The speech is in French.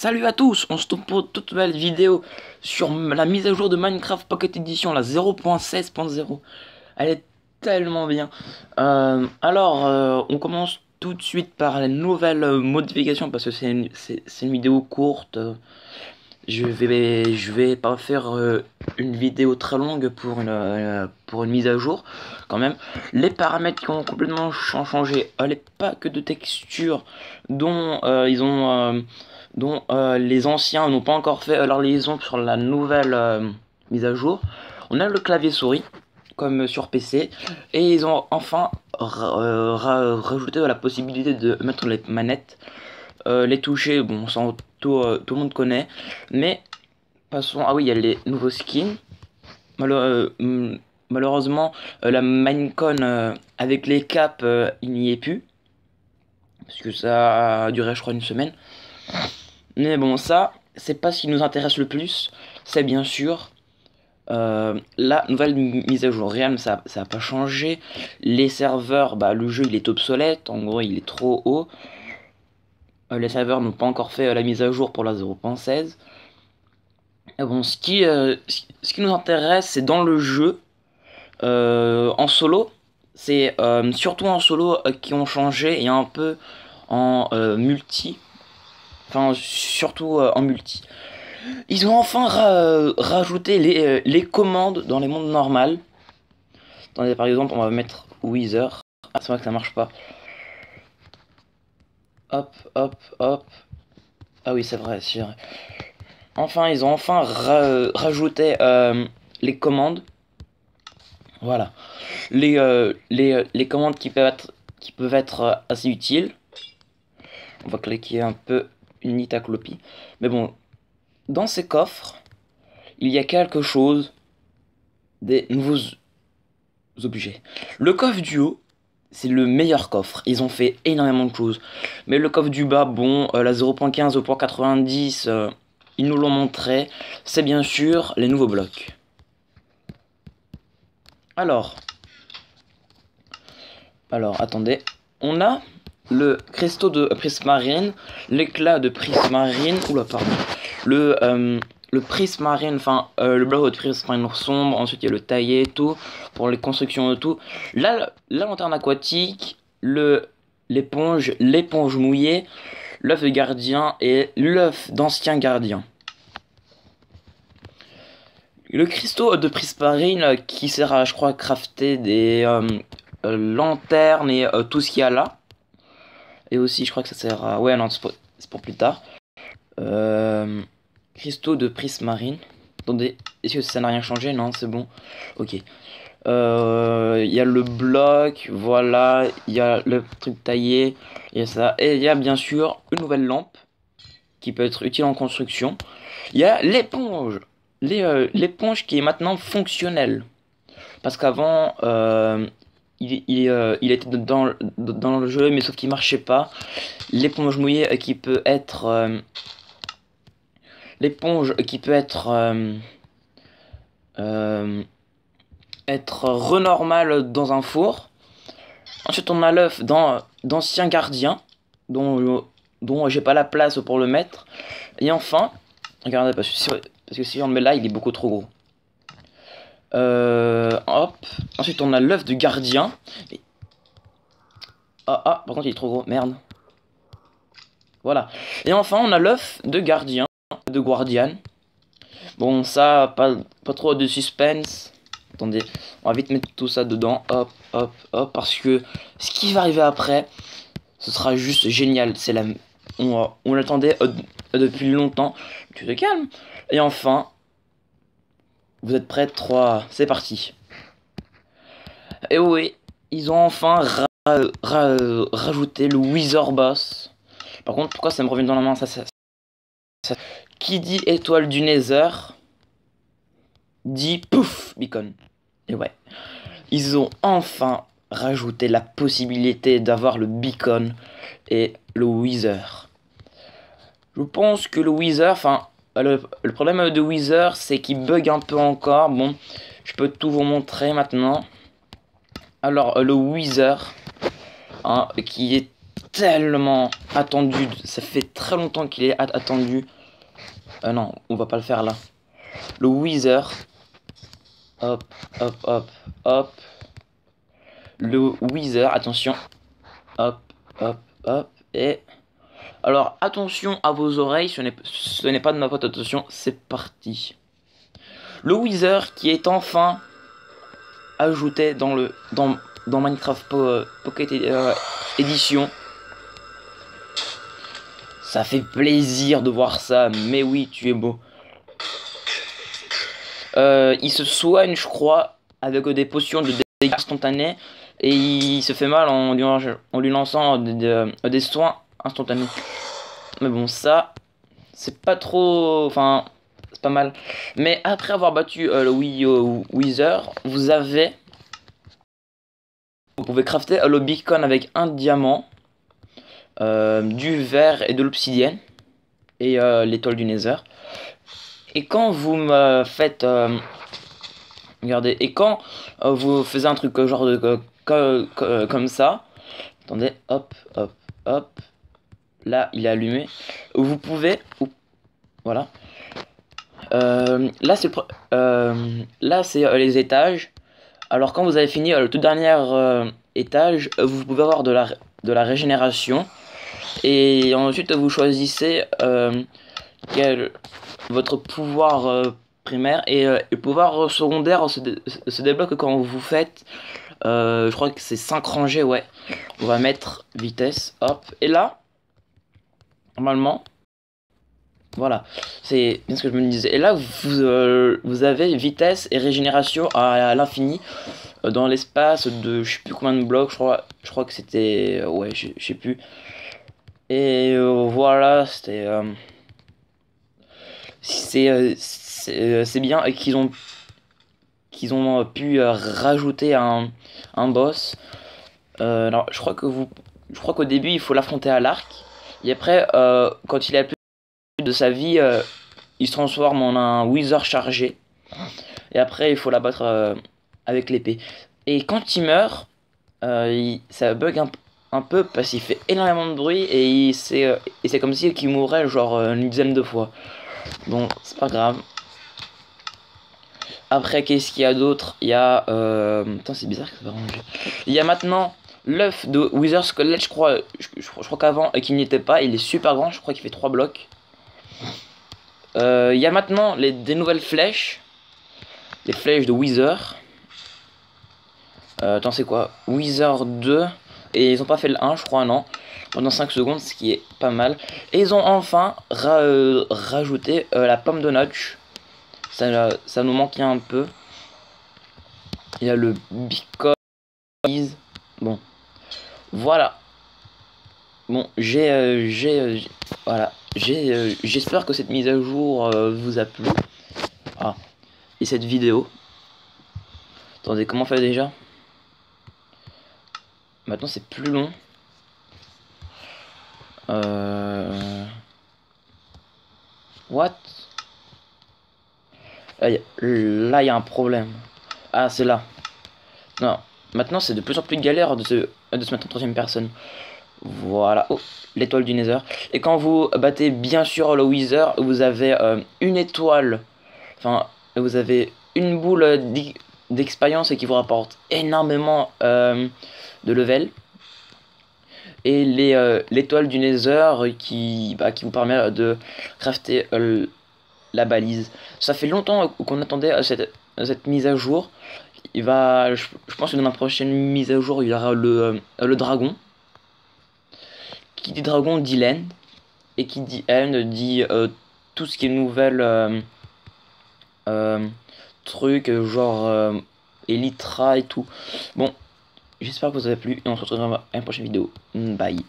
Salut à tous, on se retrouve pour une toute nouvelle vidéo sur la mise à jour de Minecraft Pocket Edition, la 0.16.0. Elle est tellement bien. On commence tout de suite par les nouvelles modifications parce que c'est une vidéo courte. Je vais pas faire une vidéo très longue pour une mise à jour quand même. Les paramètres qui ont complètement changé, les packs de textures dont les anciens n'ont pas encore fait leur liaison sur la nouvelle mise à jour. On a le clavier souris comme sur PC et ils ont enfin rajouté la possibilité de mettre les manettes. Les toucher, bon, tout le monde connaît, mais passons. Ah oui, il y a les nouveaux skins. Malheureusement, la Minecon avec les caps, il n'y est plus, parce que ça a duré, je crois, une semaine. Mais bon, ça, c'est pas ce qui nous intéresse le plus. C'est bien sûr la nouvelle mise à jour. Realm, ça a pas changé. Les serveurs, le jeu il est obsolète. En gros, il est trop haut. Les serveurs n'ont pas encore fait la mise à jour pour la 0.16. Bon, ce qui nous intéresse, c'est dans le jeu, en solo. C'est surtout en solo qui ont changé et un peu en multi. Enfin, surtout en multi. Ils ont enfin rajouté les commandes dans les mondes normaux. Attendez, par exemple, on va mettre Wither. Ah, c'est vrai que ça marche pas. Hop, hop, hop. Ah oui, c'est vrai, c'est vrai. Enfin, ils ont enfin rajouté les commandes. Voilà. Les commandes qui peuvent être assez utiles. On va cliquer un peu une itaclopie. Mais bon, dans ces coffres, il y a quelque chose, des nouveaux objets. Le coffre du haut, c'est le meilleur coffre. Ils ont fait énormément de choses. Mais le coffre du bas, bon, la 0.15, 0.90, ils nous l'ont montré. C'est bien sûr les nouveaux blocs. Alors, attendez. On a le cristaux de prismarine, l'éclat de prismarine. Oula, pardon. Le prismarine, enfin le bloc de prismarine sombre. Ensuite il y a le taillé, tout pour les constructions et tout. Là, la lanterne aquatique, l'éponge mouillée, l'œuf de gardien et l'œuf d'ancien gardien. Le cristaux de prismarine qui sert à, je crois, crafter des lanternes et tout ce qu'il y a là. Et aussi, je crois que ça sert à... Ouais, non, c'est pour plus tard. Cristaux de prismarine. Attendez, est-ce que ça n'a rien changé? Non, c'est bon. Ok. Il y a le bloc, voilà. Il y a le truc taillé. Il y a ça. Et il y a bien sûr une nouvelle lampe qui peut être utile en construction. Il y a l'éponge. L'éponge qui est maintenant fonctionnelle. Parce qu'avant, il était dans le jeu, mais sauf qu'il marchait pas. L'éponge mouillée qui peut être... être renormal dans un four. Ensuite, on a l'œuf d'ancien gardien, dont j'ai pas la place pour le mettre. Et enfin, regardez, parce que si on le met là, il est beaucoup trop gros. Hop. Ensuite, on a l'œuf de gardien. Par contre, il est trop gros. Merde. Voilà. Et enfin, on a l'œuf de gardien, de guardian. Bon, ça, pas trop de suspense. Attendez, on va vite mettre tout ça dedans. Hop, hop, hop. Parce que ce qui va arriver après, ce sera juste génial. On l'attendait depuis longtemps. Tu te calmes. Et enfin, vous êtes prêts? 3, c'est parti. Et oui, ils ont enfin rajouté le Wither Boss. Par contre, pourquoi ça me revient dans la main? Ça. Qui dit étoile du Nether dit pouf, beacon. Et ouais, ils ont enfin rajouté la possibilité d'avoir le beacon et le Wither. Je pense que le Wither, enfin, le problème de Wither, c'est qu'il bug un peu encore. Bon, je peux tout vous montrer maintenant. Alors, le Wither, hein, qui est tellement attendu. Ça fait très longtemps qu'il est attendu. Non, on va pas le faire là. Le Wither. Hop, hop, hop, hop. Le Wither, attention. Hop, hop, hop. Et... alors, attention à vos oreilles. Ce n'est pas de ma faute, attention. C'est parti. Le Wither qui est enfin ajouté dans Minecraft Pocket Edition. Ça fait plaisir de voir ça, mais oui, tu es beau. Il se soigne, je crois, avec des potions de dégâts instantanés. Et il se fait mal en lui lançant des soins instantanés. Mais bon, ça, c'est pas trop... enfin, c'est pas mal. Mais après avoir battu le Wither, vous pouvez crafter le beacon avec un diamant, du verre et de l'obsidienne. Et l'étoile du Nether. Et quand vous me faites... regardez, et quand vous faites un truc genre de comme ça, attendez, hop, hop, hop, là il est allumé, vous pouvez, voilà, là c'est les étages. Alors quand vous avez fini le tout dernier étage, vous pouvez avoir de la régénération, et ensuite vous choisissez votre pouvoir primaire, et le pouvoir secondaire se débloque quand vous faites je crois que c'est 5 rangées. Ouais, on va mettre vitesse, hop, et là normalement voilà, c'est bien ce que je me disais. Et là vous avez vitesse et régénération à l'infini dans l'espace de je sais plus combien de blocs. Je crois que c'était ouais, je sais plus. Et voilà, c'est bien qu'ils ont pu rajouter un boss. Alors je crois qu'au début il faut l'affronter à l'arc, et après quand il a plus de sa vie, il se transforme en un Wither chargé, et après il faut l'abattre avec l'épée. Et quand il meurt, ça bug un peu parce qu'il fait énormément de bruit, et c'est comme si il mourrait genre une dizaine de fois. Bon, c'est pas grave. Après, qu'est-ce qu'il y a d'autre? Il y a... putain, c'est bizarre que ça va ranger. Il y a maintenant l'œuf de Wither Squelette, je crois qu'avant, qu'il n'y était pas. Il est super grand, je crois qu'il fait 3 blocs. Il y a maintenant des nouvelles flèches. Les flèches de Wither. Attends, c'est quoi? Wither 2. Et ils ont pas fait le 1, je crois, non. Pendant 5 secondes, ce qui est pas mal. Et ils ont enfin rajouté la pomme de notch. Ça nous manquait un peu. Il y a le beacon. Bon, voilà. Bon, voilà. J'espère que cette mise à jour vous a plu. Ah, et cette vidéo. Attendez, comment on fait déjà? Maintenant, c'est plus long. What? Là, il y a un problème. Ah, c'est là. Non, maintenant c'est de plus en plus galère de se mettre en troisième personne. Voilà. Oh, l'étoile du Nether. Et quand vous battez bien sûr le Wither, vous avez une étoile. Enfin, vous avez une boule d'expérience et qui vous rapporte énormément de level. Et l'étoile du Nether qui vous permet de crafter la balise. Ça fait longtemps qu'on attendait cette mise à jour. Je pense que dans la prochaine mise à jour, il y aura le dragon. Qui dit dragon dit end. Et qui dit end dit tout ce qui est nouvelle truc, genre Elytra et tout. Bon, j'espère que vous avez plu, et on se retrouve dans une prochaine vidéo. Bye.